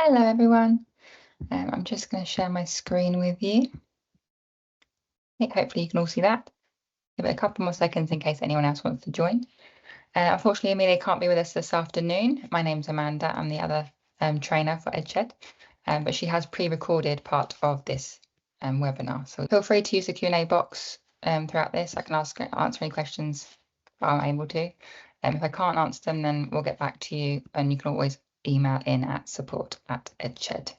Hello everyone. I'm just going to share my screen with you. Hopefully you can all see that. Give it a couple more seconds in case anyone else wants to join. Unfortunately, Amelia can't be with us this afternoon. My name's Amanda. I'm the other trainer for EdShed, but she has pre-recorded part of this webinar. So feel free to use the Q&A box throughout this. I can answer any questions if I'm able to. If I can't answer them, then we'll get back to you, and you can always email in at support@edshed.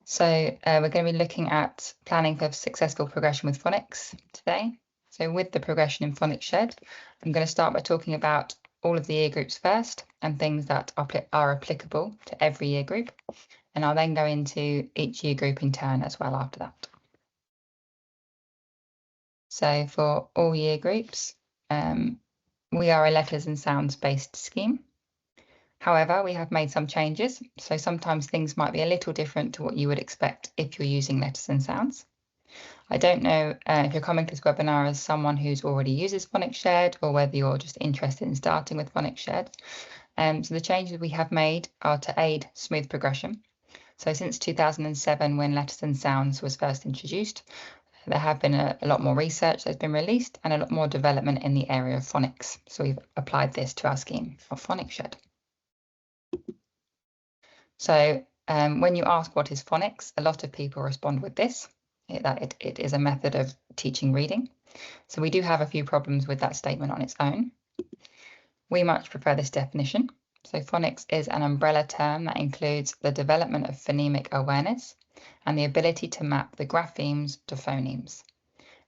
So we're going to be looking at planning for successful progression with phonics today. So with the progression in Phonics Shed, I'm going to start by talking about all of the year groups first and things that are applicable to every year group. And I'll then go into each year group in turn as well after that. So for all year groups, we are a letters and sounds based scheme. However, we have made some changes, so sometimes things might be a little different to what you would expect if you're using letters and sounds. I don't know if you're coming to this webinar as someone who's already uses Phonics Shed or whether you're just interested in starting with Phonics Shed. So the changes we have made are to aid smooth progression. So since 2007, when letters and sounds was first introduced, there have been a lot more research that's been released and a lot more development in the area of phonics. So we've applied this to our scheme of Phonics Shed. So when you ask what is phonics, a lot of people respond with this, that it is a method of teaching reading. So we do have a few problems with that statement on its own. We much prefer this definition. So phonics is an umbrella term that includes the development of phonemic awareness and the ability to map the graphemes to phonemes.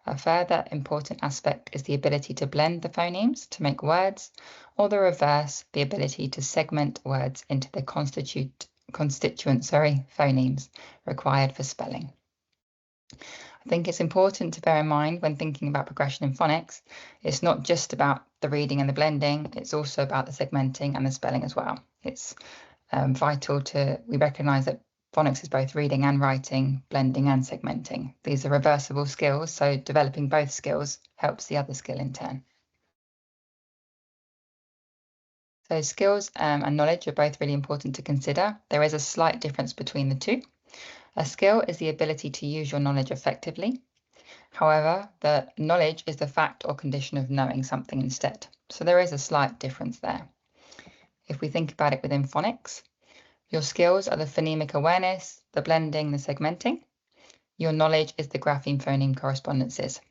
A further important aspect is the ability to blend the phonemes to make words, or the reverse, the ability to segment words into the constituent phonemes required for spelling. I think it's important to bear in mind when thinking about progression in phonics, it's not just about the reading and the blending, it's also about the segmenting and the spelling as well. It's vital we recognise that phonics is both reading and writing, blending and segmenting. These are reversible skills, so developing both skills helps the other skill in turn. So skills and knowledge are both really important to consider. There is a slight difference between the two. A skill is the ability to use your knowledge effectively. However, the knowledge is the fact or condition of knowing something instead. So there is a slight difference there. If we think about it within phonics, your skills are the phonemic awareness, the blending, the segmenting. Your knowledge is the grapheme phoneme correspondences.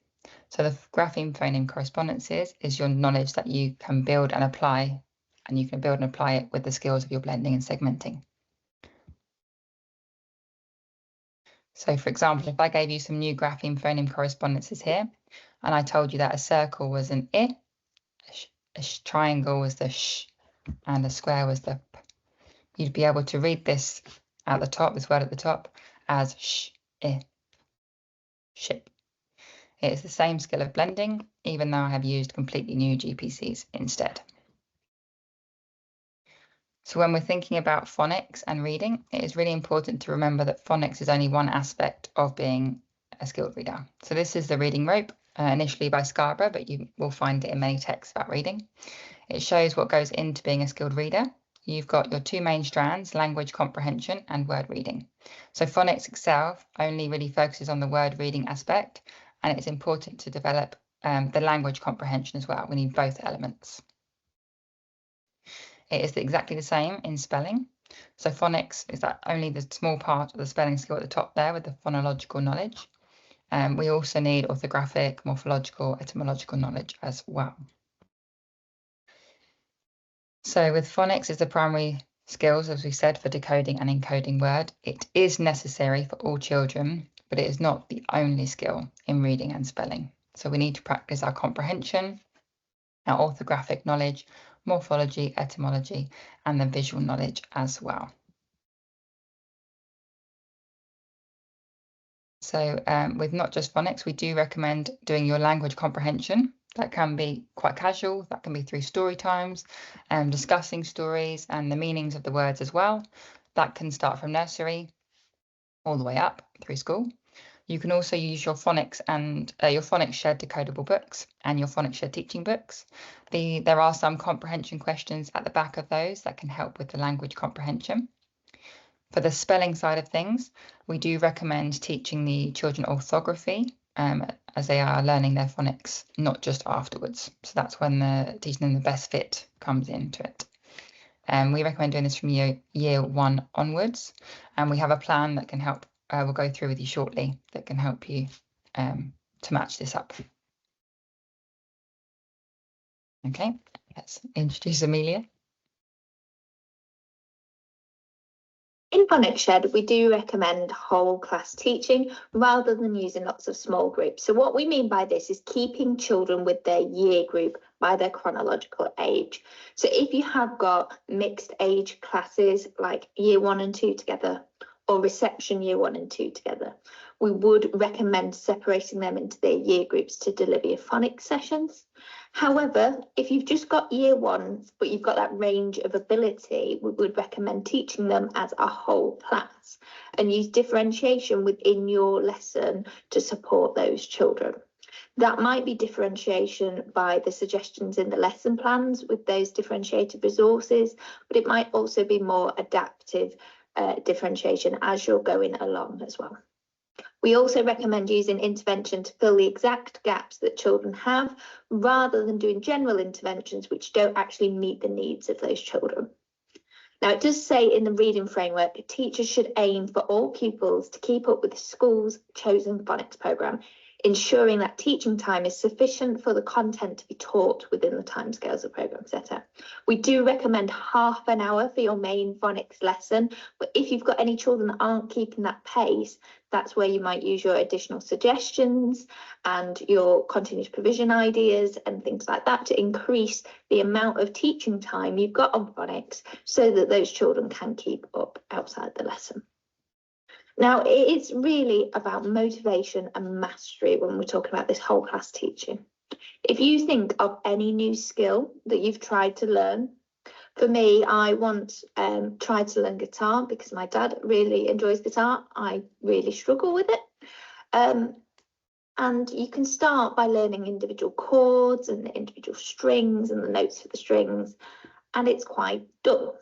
So the grapheme phoneme correspondences is your knowledge that you can build and apply, and you can build and apply it with the skills of your blending and segmenting. So for example, if I gave you some new grapheme phoneme correspondences here, and I told you that a circle was an I, a triangle was the sh, and a square was the p, you'd be able to read this at the top, this word at the top, as sh, I, ship. It is the same skill of blending, even though I have used completely new GPCs instead. So when we're thinking about phonics and reading, it is really important to remember that phonics is only one aspect of being a skilled reader. So this is the reading rope, initially by Scarborough, but you will find it in many texts about reading. It shows what goes into being a skilled reader. You've got your two main strands, language comprehension and word reading. So phonics itself only really focuses on the word reading aspect, and it's important to develop the language comprehension as well. We need both elements. It is exactly the same in spelling. So phonics is that only the small part of the spelling skill at the top there with the phonological knowledge. We also need orthographic, morphological, etymological knowledge as well. So with phonics is the primary skills, as we said, for decoding and encoding word. It is necessary for all children, but it is not the only skill in reading and spelling. So we need to practice our comprehension, our orthographic knowledge, morphology, etymology, and the visual knowledge as well. So with not just phonics, we do recommend doing your language comprehension. That can be quite casual, that can be through story times, discussing stories and the meanings of the words as well. That can start from nursery all the way up through school. You can also use your Phonics and your Phonics Shed decodable books and your Phonics Shed teaching books. There are some comprehension questions at the back of those that can help with the language comprehension. For the spelling side of things, we do recommend teaching the children orthography as they are learning their phonics, not just afterwards. So that's when the teaching them the best fit comes into it. We recommend doing this from year 1 onwards, and we have a plan that can help, we'll go through with you shortly, that can help you to match this up. Okay, let's introduce Amelia. In Phonics Shed, we do recommend whole class teaching rather than using lots of small groups. So what we mean by this is keeping children with their year group by their chronological age. So if you have got mixed age classes like year 1 and 2 together, or reception year 1 and 2 together, we would recommend separating them into their year groups to deliver your phonics sessions. However, if you've just got year 1s, but you've got that range of ability, we would recommend teaching them as a whole class and use differentiation within your lesson to support those children. That might be differentiation by the suggestions in the lesson plans with those differentiated resources, but it might also be more adaptive differentiation as you're going along as well. We also recommend using intervention to fill the exact gaps that children have, rather than doing general interventions which don't actually meet the needs of those children. Now, it does say in the reading framework, teachers should aim for all pupils to keep up with the school's chosen phonics programme, ensuring that teaching time is sufficient for the content to be taught within the timescales the programme set out. We do recommend half an hour for your main phonics lesson, but if you've got any children that aren't keeping that pace, that's where you might use your additional suggestions and your continuous provision ideas and things like that to increase the amount of teaching time you've got on phonics so that those children can keep up outside the lesson. Now, it's really about motivation and mastery when we're talking about this whole class teaching. If you think of any new skill that you've tried to learn, for me, I once tried to learn guitar because my dad really enjoys guitar. I really struggle with it. And you can start by learning individual chords and the individual strings and the notes for the strings, and it's quite dull.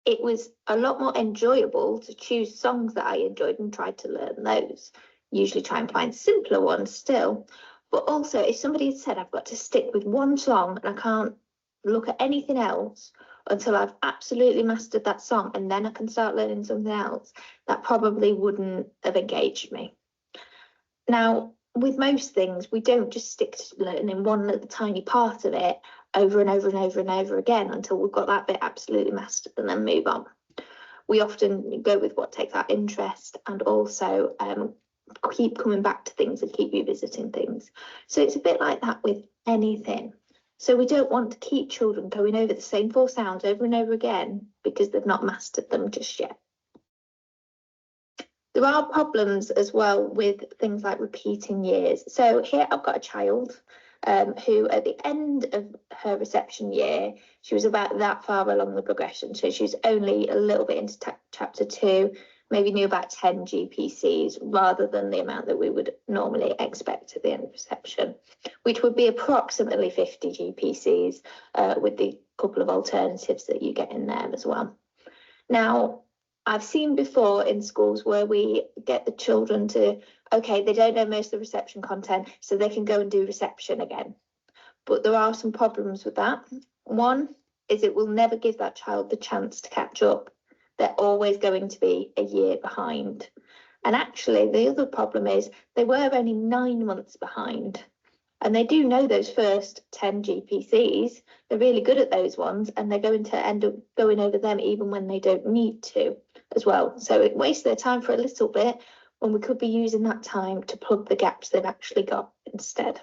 It was a lot more enjoyable to choose songs that I enjoyed and try to learn those. Usually try and find simpler ones still. But also, if somebody had said I've got to stick with one song and I can't look at anything else until I've absolutely mastered that song and then I can start learning something else, that probably wouldn't have engaged me. Now, with most things, we don't just stick to learning one little tiny part of it over and over and over and over again until we've got that bit absolutely mastered and then move on. We often go with what takes our interest and also keep coming back to things and keep revisiting things. So it's a bit like that with anything. So we don't want to keep children going over the same 4 sounds over and over again because they've not mastered them just yet. There are problems as well with things like repeating years. So here I've got a child who at the end of her reception year, she was about that far along the progression. So she's only a little bit into chapter 2, maybe knew about 10 GPCs rather than the amount that we would normally expect at the end of reception, which would be approximately 50 GPCs with the couple of alternatives that you get in there as well. Now, I've seen before in schools where we get the children to, okay, they don't know most of the reception content, so they can go and do reception again. But there are some problems with that. One is it will never give that child the chance to catch up. They're always going to be a year behind. And actually, the other problem is they were only 9 months behind. And they do know those first 10 GPCs. They're really good at those ones, and they're going to end up going over them even when they don't need to as well. So it wastes their time for a little bit when we could be using that time to plug the gaps they've actually got instead.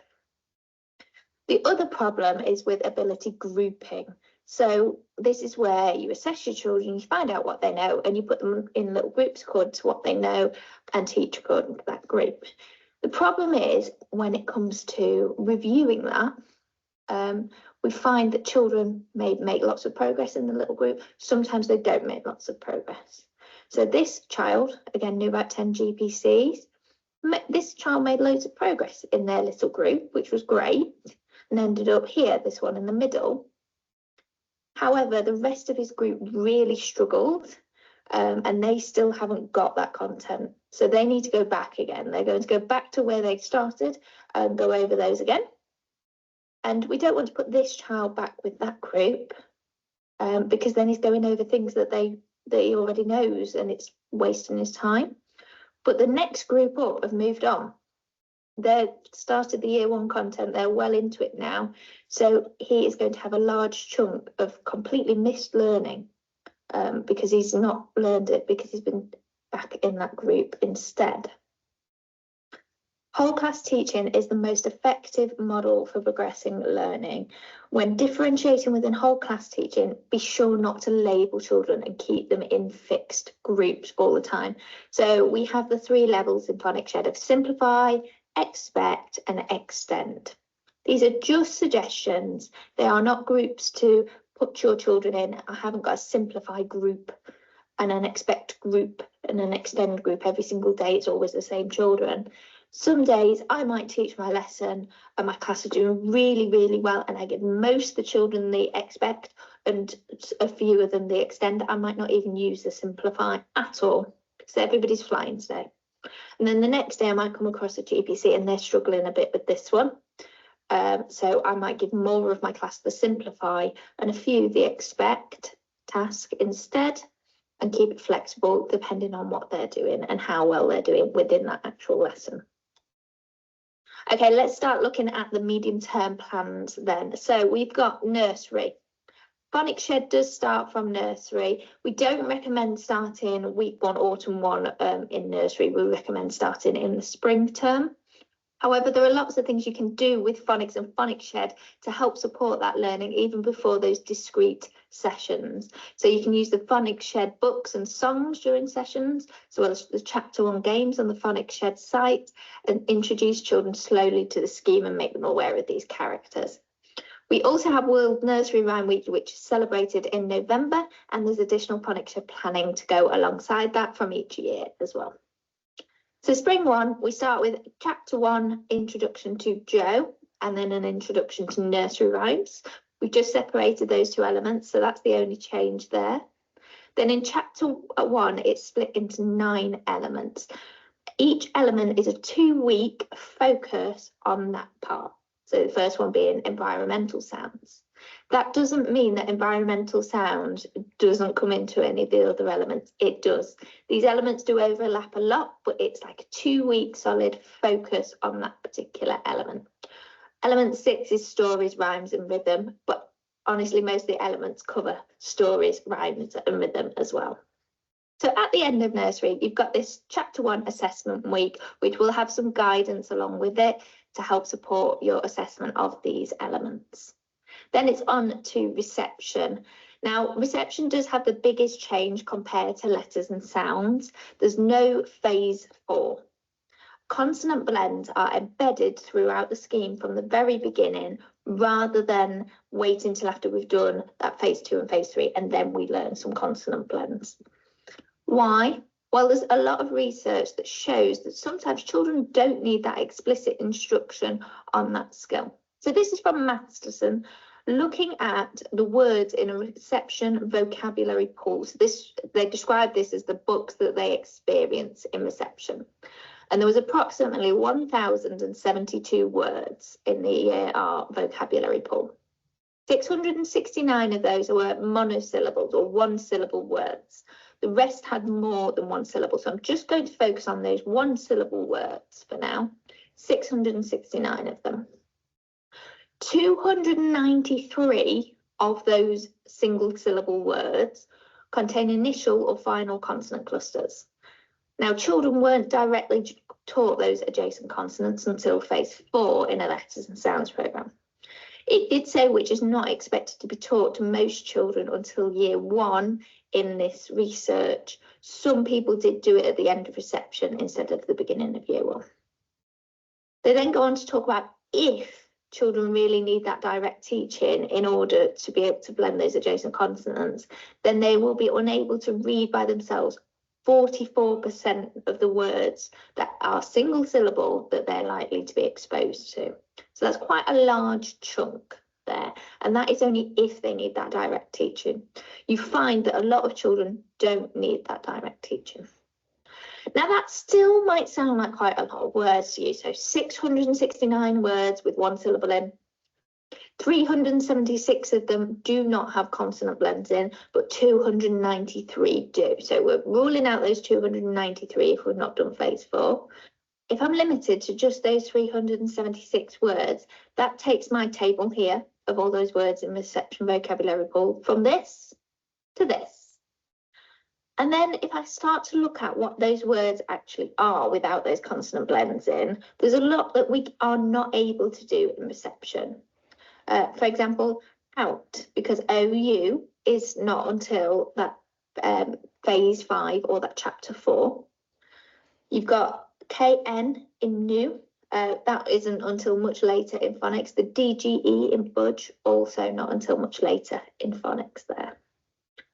The other problem is with ability grouping. So this is where you assess your children, you find out what they know, and you put them in little groups according to what they know and teach according to that group. The problem is when it comes to reviewing that, we find that children may make lots of progress in the little group. Sometimes they don't make lots of progress. So this child, again, knew about 10 GPCs. This child made loads of progress in their little group, which was great, and ended up here, this one in the middle. However, the rest of his group really struggled and they still haven't got that content. So they need to go back again. They're going to go back to where they started and go over those again. And we don't want to put this child back with that group because then he's going over things that he already knows, and it's wasting his time. But the next group up have moved on. They've started the year 1 content, they're well into it now. So he is going to have a large chunk of completely missed learning because he's not learned it because he's been back in that group instead. Whole class teaching is the most effective model for progressing learning. When differentiating within whole class teaching, be sure not to label children and keep them in fixed groups all the time. So we have the 3 levels in Phonics Shed of simplify, expect and extend. These are just suggestions. They are not groups to put your children in. I haven't got a simplify group and an expect group and an extend group every single day. It's always the same children. Some days I might teach my lesson and my class are doing really, really well, and I give most of the children the expect and a few of them the extend. I might not even use the simplify at all because everybody's flying today. And then the next day I might come across a GPC and they're struggling a bit with this one. So I might give more of my class the simplify and a few the expect task instead, and keep it flexible depending on what they're doing and how well they're doing within that actual lesson. Okay, let's start looking at the medium-term plans then. So we've got nursery. Phonics Shed does start from nursery. We don't recommend starting week 1, autumn 1 in nursery. We recommend starting in the spring term. However, there are lots of things you can do with Phonics and Phonics Shed to help support that learning even before those discrete sessions. So you can use the Phonics Shed books and songs during sessions, as well as the chapter 1 games on the Phonics Shed site, and introduce children slowly to the scheme and make them aware of these characters. We also have World Nursery Rhyme Week, which is celebrated in November, and there's additional Phonics Shed planning to go alongside that from each year as well. So spring 1, we start with chapter 1, introduction to Joe, and then an introduction to nursery rhymes. We've just separated those 2 elements, so that's the only change there. Then in chapter 1, it's split into 9 elements. Each element is a 2-week focus on that part. So the first one being environmental sounds. That doesn't mean that environmental sound doesn't come into any of the other elements. It does. These elements do overlap a lot, but it's like a 2-week solid focus on that particular element. Element 6 is stories, rhymes and rhythm, but honestly, most of the elements cover stories, rhymes and rhythm as well. So at the end of nursery, you've got this chapter 1 assessment week, which will have some guidance along with it to help support your assessment of these elements. Then it's on to reception. Now, reception does have the biggest change compared to letters and sounds. There's no phase 4. Consonant blends are embedded throughout the scheme from the very beginning, rather than waiting until after we've done that phase 2 and phase 3, and then we learn some consonant blends. Why? Well, there's a lot of research that shows that sometimes children don't need that explicit instruction on that skill. So this is from Masterson, looking at the words in a reception vocabulary pool. So they describe this as the books that they experience in reception. And there was approximately 1,072 words in the EAR vocabulary pool. 669 of those were monosyllables or 1-syllable words. The rest had more than 1 syllable. So I'm just going to focus on those 1-syllable words for now. 669 of them. 293 of those single-syllable words contain initial or final consonant clusters. Now, children weren't directly taught those adjacent consonants until phase 4 in a letters and sounds programme. It did say which is not expected to be taught to most children until year 1 in this research. Some people did do it at the end of reception instead of the beginning of year 1. They then go on to talk about if children really need that direct teaching in order to be able to blend those adjacent consonants, then they will be unable to read by themselves 44% of the words that are single syllable that they're likely to be exposed to. So that's quite a large chunk there, and that is only if they need that direct teaching. You find that a lot of children don't need that direct teaching. Now that still might sound like quite a lot of words to you, so 669 words with one syllable in. 376 of them do not have consonant blends in, but 293 do. So we're ruling out those 293 if we've not done phase 4. If I'm limited to just those 376 words, that takes my table here of all those words in reception vocabulary pool from this to this. And then if I start to look at what those words actually are without those consonant blends in, there's a lot that we are not able to do in reception. For example, out, because OU is not until that phase 5 or that chapter 4. You've got KN in new, that isn't until much later in phonics. The DGE in budge, also not until much later in phonics there.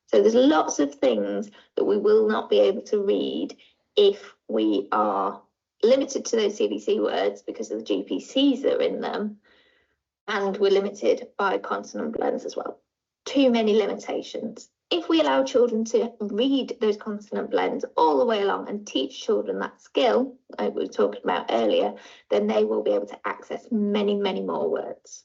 So there's lots of things that we will not be able to read if we are limited to those CBC words because of the GPCs that are in them, and we're limited by consonant blends as well. Too many limitations. If we allow children to read those consonant blends all the way along and teach children that skill, like we were talking about earlier, then they will be able to access many, many more words.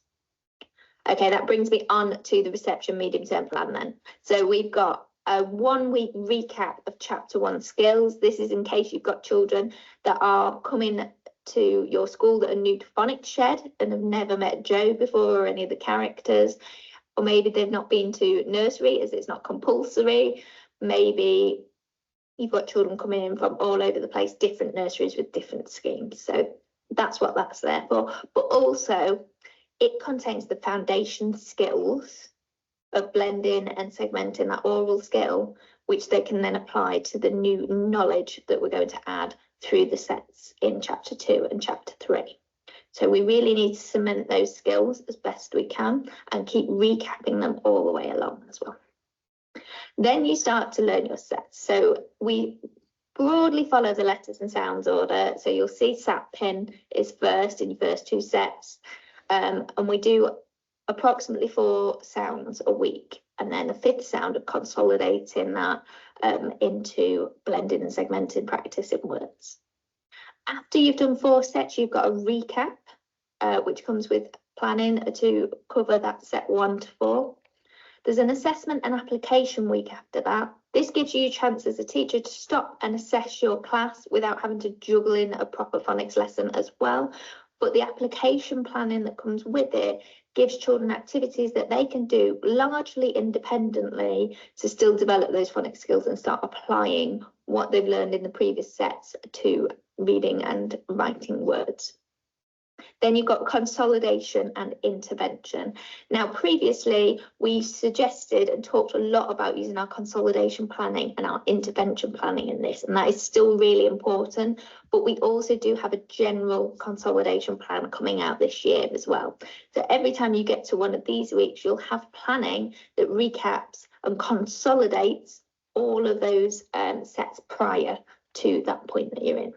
Okay, that brings me on to the reception medium-term plan then. So we've got a 1-week recap of chapter 1 skills. This is in case you've got children that are coming to your school that are new to Phonics Shed and have never met Joe before or any of the characters, or maybe they've not been to nursery as it's not compulsory. Maybe you've got children coming in from all over the place, different nurseries with different schemes. So that's what that's there for. But also it contains the foundation skills of blending and segmenting that oral skill, which they can then apply to the new knowledge that we're going to add through the sets in chapter 2 and chapter 3. So we really need to cement those skills as best we can and keep recapping them all the way along as well. Then you start to learn your sets. So we broadly follow the letters and sounds order. So you'll see sat pin is first in your first 2 sets. And we do approximately 4 sounds a week. And then the 5th sound of consolidating that into blending and segmenting practice in words. After you've done 4 sets, you've got a recap, which comes with planning to cover that set 1 to 4. There's an assessment and application week after that. This gives you a chance as a teacher to stop and assess your class without having to juggle in a proper phonics lesson as well. But the application planning that comes with it gives children activities that they can do largely independently to still develop those phonics skills and start applying what they've learned in the previous sets to reading and writing words. Then you've got consolidation and intervention. Now, previously, we suggested and talked a lot about using our consolidation planning and our intervention planning in this, and that is still really important. But we also do have a general consolidation plan coming out this year as well. So every time you get to one of these weeks, you'll have planning that recaps and consolidates all of those sets prior to that point that you're in.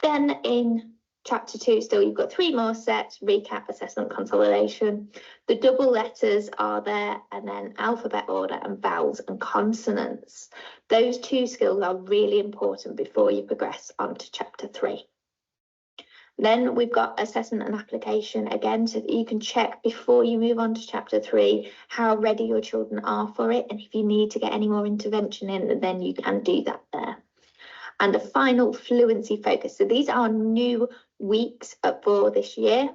Then in chapter 2, still you've got 3 more sets: recap, assessment, consolidation. The double letters are there, and then alphabet order and vowels and consonants. Those 2 skills are really important before you progress on to chapter 3. Then we've got assessment and application again, so that you can check before you move on to chapter 3 how ready your children are for it, and if you need to get any more intervention in, then you can do that there. And the final, fluency focus. So these are new weeks for this year.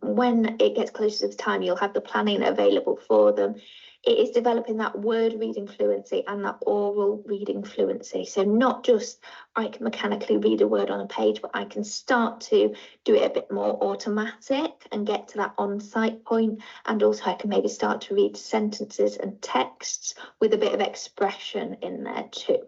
When it gets closer to the time, you'll have the planning available for them. It is developing that word reading fluency and that oral reading fluency. So not just I can mechanically read a word on a page, but I can start to do it a bit more automatic and get to that on-site point. And also I can maybe start to read sentences and texts with a bit of expression in there too.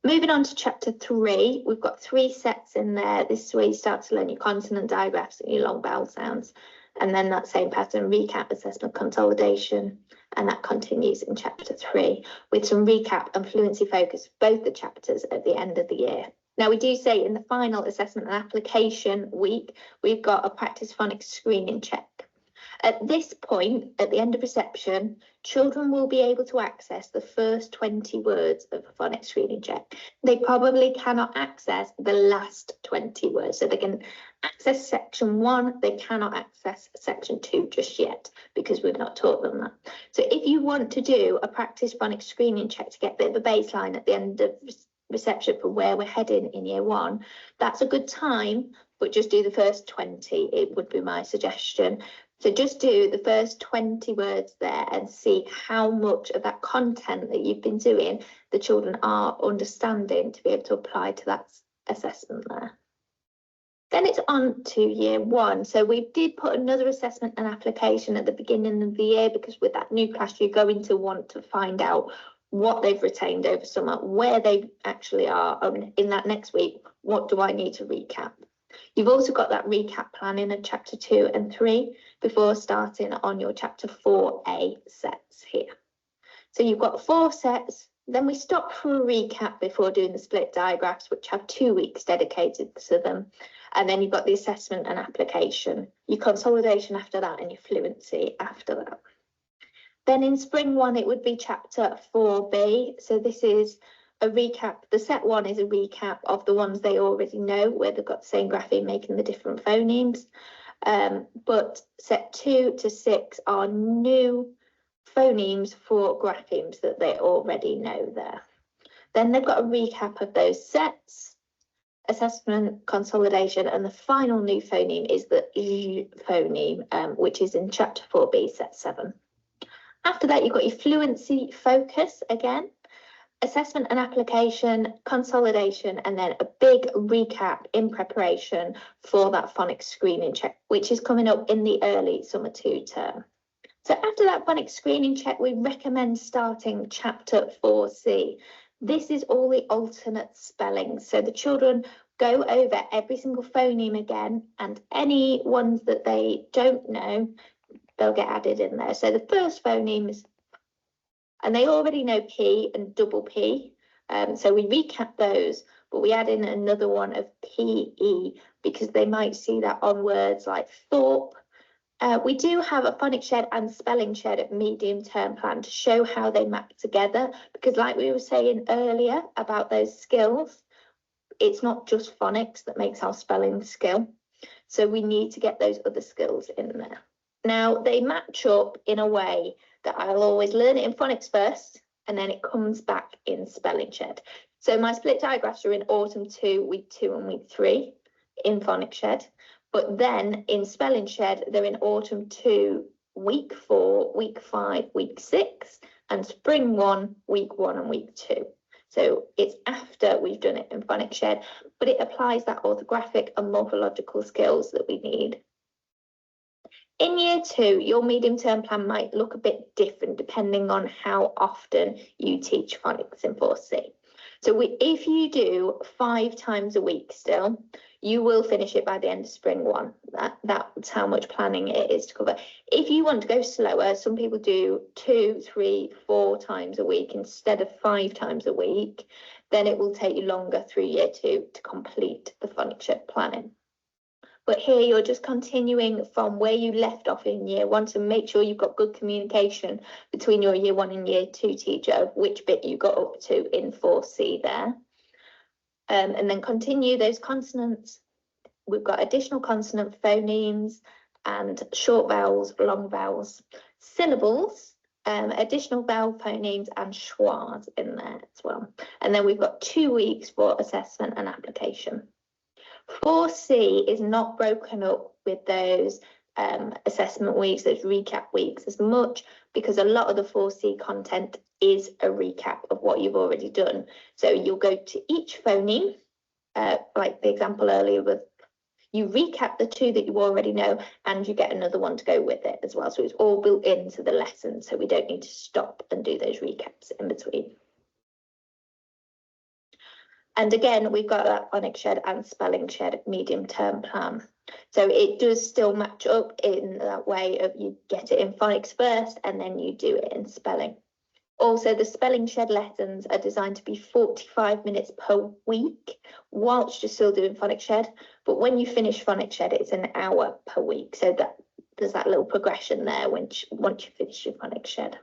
Moving on to chapter 3, we've got 3 sets in there. This is where you start to learn your consonant digraphs and your long vowel sounds. And then that same pattern, recap, assessment, consolidation. And that continues in chapter 3 with some recap and fluency focus, both the chapters at the end of the year. Now, we do say in the final assessment and application week, we've got a practice phonics screening check. At this point, at the end of reception, children will be able to access the first 20 words of a phonics screening check. They probably cannot access the last 20 words. So they can access section 1, they cannot access section 2 just yet because we've not taught them that. So if you want to do a practice phonics screening check to get a bit of a baseline at the end of reception for where we're heading in year 1, that's a good time, but just do the first 20, it would be my suggestion. So just do the first 20 words there and see how much of that content that you've been doing the children are understanding to be able to apply to that assessment there. Then it's on to year 1. So we did put another assessment and application at the beginning of the year because with that new class, you're going to want to find out what they've retained over summer, where they actually are, and in that next week, what do I need to recap? You've also got that recap plan in chapter 2 and 3 before starting on your chapter 4A sets here. So you've got 4 sets, then we stop for a recap before doing the split diagraphs, which have 2 weeks dedicated to them. And then you've got the assessment and application, your consolidation after that, and your fluency after that. Then in spring 1, it would be chapter 4B. So this is a recap. The set 1 is a recap of the ones they already know, where they've got the same grapheme making the different phonemes. But set 2 to 6 are new phonemes for graphemes that they already know there. Then they've got a recap of those sets, assessment, consolidation, and the final new phoneme is the Z phoneme, which is in chapter 4B, set 7. After that, you've got your fluency focus again, assessment and application, consolidation, and then a big recap in preparation for that phonics screening check, which is coming up in the early summer 2 term. So after that phonics screening check, we recommend starting chapter 4C. This is all the alternate spellings. So the children go over every single phoneme again, and any ones that they don't know, they'll get added in there. So the first phonemes, and they already know P and double P. So we recap those, but we add in another one of PE because they might see that on words like Thorpe. We do have a Phonics Shed and Spelling Shed at medium term plan to show how they map together, because like we were saying earlier about those skills, it's not just phonics that makes our spelling skill. So we need to get those other skills in there. Now, they match up in a way that I'll always learn it in phonics first, and then it comes back in Spelling Shed. So my split diagraphs are in autumn 2, week 2 and week 3 in Phonics Shed. But then in Spelling Shed, they're in autumn 2, week 4, week 5, week 6, and spring 1, week 1 and week 2. So it's after we've done it in Phonics Shed, but it applies that orthographic and morphological skills that we need. In year 2, your medium term plan might look a bit different depending on how often you teach phonics in 4C. So if you do 5 times a week still, you will finish it by the end of spring 1. That's how much planning it is to cover. If you want to go slower, some people do 2, 3, 4 times a week instead of 5 times a week, then it will take you longer through year 2 to complete the Phonics Shed planning. But here you're just continuing from where you left off in year 1 to make sure you've got good communication between your year 1 and year 2 teacher of which bit you got up to in 4C there. And then continue those consonants. We've got additional consonant phonemes and short vowels, long vowels, syllables, additional vowel phonemes and schwas in there as well. And then we've got 2 weeks for assessment and application. 4C is not broken up with those assessment weeks, those recap weeks as much, because a lot of the 4C content is a recap of what you've already done. So you'll go to each phoneme, like the example earlier with, you recap the 2 that you already know and you get another one to go with it as well. So it's all built into the lesson, so we don't need to stop and do those recaps in between. And again, we've got that Phonics Shed and Spelling Shed medium term plan. So it does still match up in that way of you get it in phonics first and then you do it in spelling. Also, the Spelling Shed lessons are designed to be 45 minutes per week whilst you're still doing Phonics Shed. But when you finish Phonics Shed, it's an hour per week. So there's that little progression there once you finish your Phonics Shed.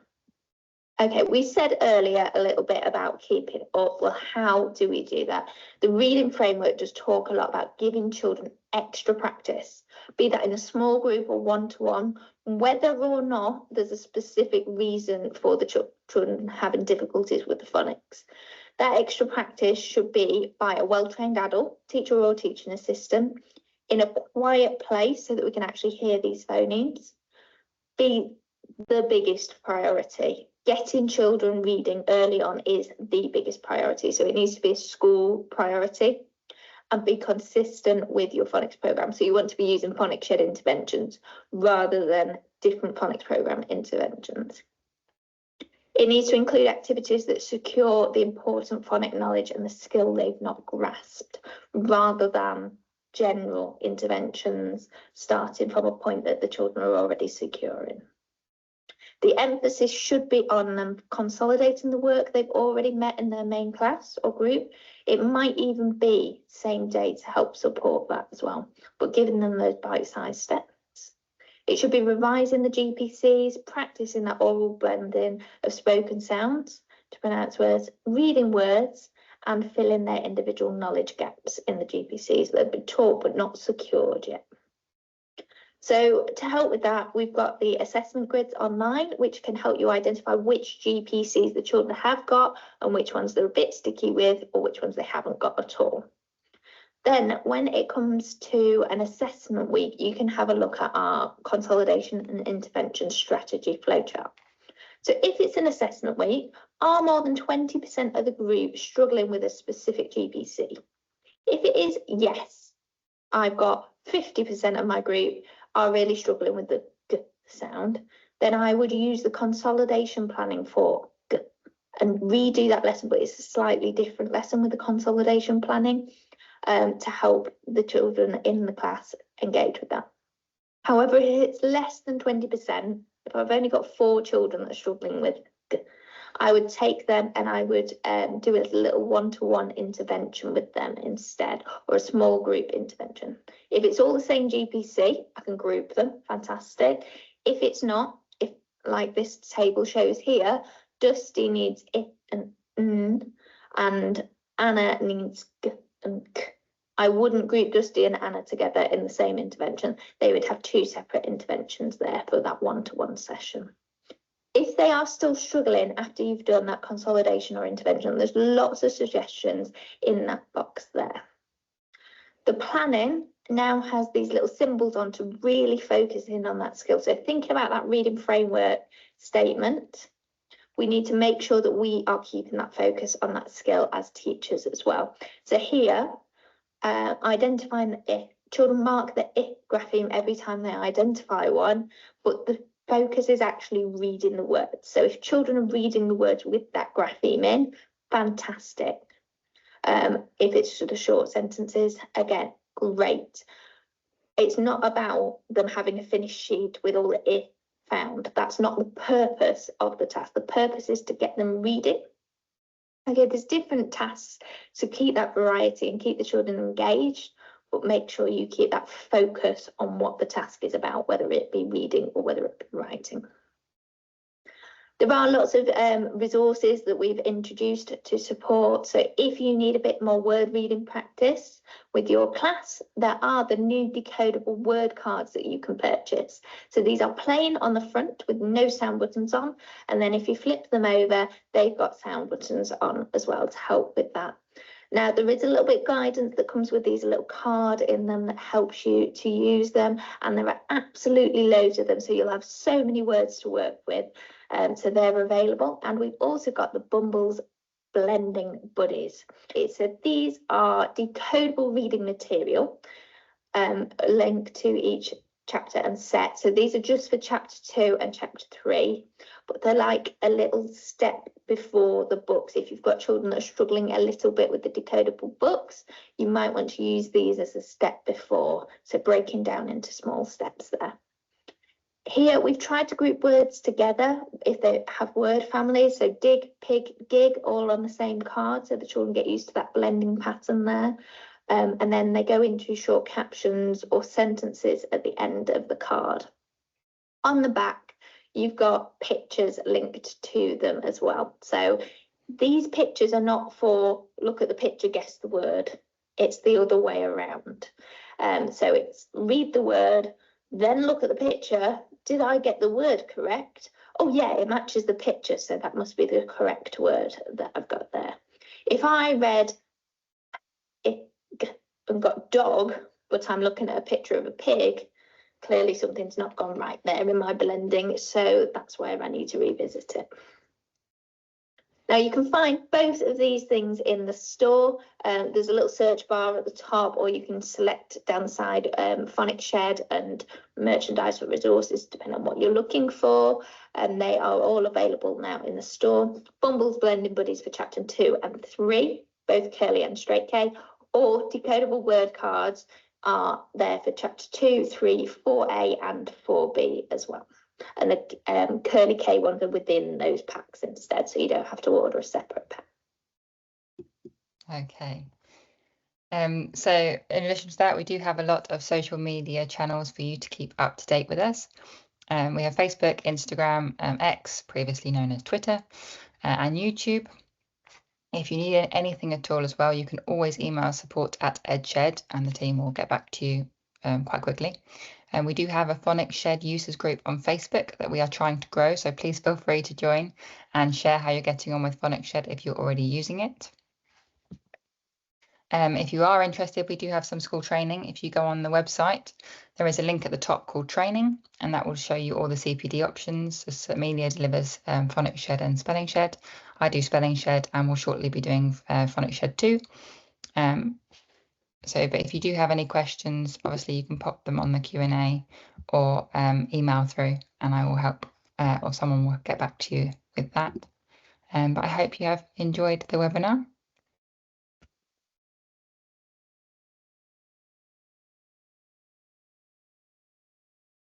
Okay, we said earlier a little bit about keeping up. Well, how do we do that? The reading framework does talk a lot about giving children extra practice, be that in a small group or one-to-one, whether or not there's a specific reason for the children having difficulties with the phonics. That extra practice should be by a well-trained adult, teacher or teaching assistant, in a quiet place so that we can actually hear these phonemes. Be the biggest priority. Getting children reading early on is the biggest priority. So it needs to be a school priority and be consistent with your phonics program. So you want to be using Phonics Shed interventions rather than different phonics program interventions. It needs to include activities that secure the important phonic knowledge and the skill they've not grasped, rather than general interventions starting from a point that the children are already secure in. The emphasis should be on them consolidating the work they've already met in their main class or group. It might even be same day to help support that as well, but giving them those bite-sized steps. It should be revising the GPCs, practicing that oral blending of spoken sounds to pronounce words, reading words, and filling their individual knowledge gaps in the GPCs that have been taught but not secured yet. So to help with that, we've got the assessment grids online, which can help you identify which GPCs the children have got and which ones they're a bit sticky with or which ones they haven't got at all. Then when it comes to an assessment week, you can have a look at our consolidation and intervention strategy flowchart. So if it's an assessment week, are more than 20% of the group struggling with a specific GPC? If it is yes, I've got 50% of my group are really struggling with the G sound, then I would use the consolidation planning for G and redo that lesson, but it's a slightly different lesson with the consolidation planning to help the children in the class engage with that. However, if it's less than 20%, if I've only got 4 children that are struggling with G, I would take them and I would do a little one-to-one intervention with them instead, or a small group intervention. If it's all the same GPC, I can group them, fantastic. If it's not, if like this table shows here, Dusty needs I and N, and Anna needs G and K, I wouldn't group Dusty and Anna together in the same intervention. They would have 2 separate interventions there for that one-to-one session. If they are still struggling after you've done that consolidation or intervention, there's lots of suggestions in that box there. The planning now has these little symbols on to really focus in on that skill. So thinking about that reading framework statement, we need to make sure that we are keeping that focus on that skill as teachers as well. So here, identifying the I. Children mark the I grapheme every time they identify one, but the focus is actually reading the words. So if children are reading the words with that grapheme in, fantastic. If it's the short sentences, again, great. It's not about them having a finished sheet with all the I found. That's not the purpose of the task. The purpose is to get them reading. Okay, there's different tasks, so keep that variety and keep the children engaged, but make sure you keep that focus on what the task is about, whether it be reading or whether it be writing. There are lots of resources that we've introduced to support. So if you need a bit more word reading practice with your class, there are the new decodable word cards that you can purchase. So these are plain on the front with no sound buttons on. And then if you flip them over, they've got sound buttons on as well to help with that. Now, there is a little bit of guidance that comes with these little card in them that helps you to use them. And there are absolutely loads of them. So you'll have so many words to work with. So they're available. And we've also got the Bumble's blending buddies. It said these are decodable reading material linked to each chapter and set. So these are just for chapter 2 and chapter 3, but they're like a little step before the books. If you've got children that are struggling a little bit with the decodable books, you might want to use these as a step before. So breaking down into small steps there. Here we've tried to group words together if they have word families. So dig, pig, gig, all on the same card, so the children get used to that blending pattern there. And then they go into short captions or sentences at the end of the card. On the back, you've got pictures linked to them as well. So these pictures are not for look at the picture, guess the word. It's the other way around. So it's read the word, then look at the picture. Did I get the word correct? Oh yeah, it matches the picture, so that must be the correct word that I've got there. If I read it and got dog, but I'm looking at a picture of a pig, clearly something's not gone right there in my blending, so that's where I need to revisit it. Now you can find both of these things in the store. There's a little search bar at the top, or you can select down the side Phonics Shed and merchandise for resources, depending on what you're looking for. And they are all available now in the store. Bumble's Blending Buddies for Chapter 2 and 3, both curly and straight K, or decodable word cards are there for Chapter 2, 3, 4A and 4B as well. And the curly K ones are within those packs instead, so you don't have to order a separate pack. Okay. So in addition to that, we do have a lot of social media channels for you to keep up to date with us. We have Facebook, Instagram, X, previously known as Twitter, and YouTube. If you need anything at all as well, you can always email support@EdShed and the team will get back to you quite quickly. And we do have a Phonics Shed users group on Facebook that we are trying to grow, so please feel free to join and share how you're getting on with Phonics Shed if you're already using it. If you are interested, we do have some school training. If you go on the website, there is a link at the top called training, and that will show you all the CPD options. So Amelia delivers Phonics Shed and Spelling Shed. I do Spelling Shed and will shortly be doing Phonics Shed too. But if you do have any questions, obviously you can pop them on the Q&A or email through, and I will help, or someone will get back to you with that. But I hope you have enjoyed the webinar.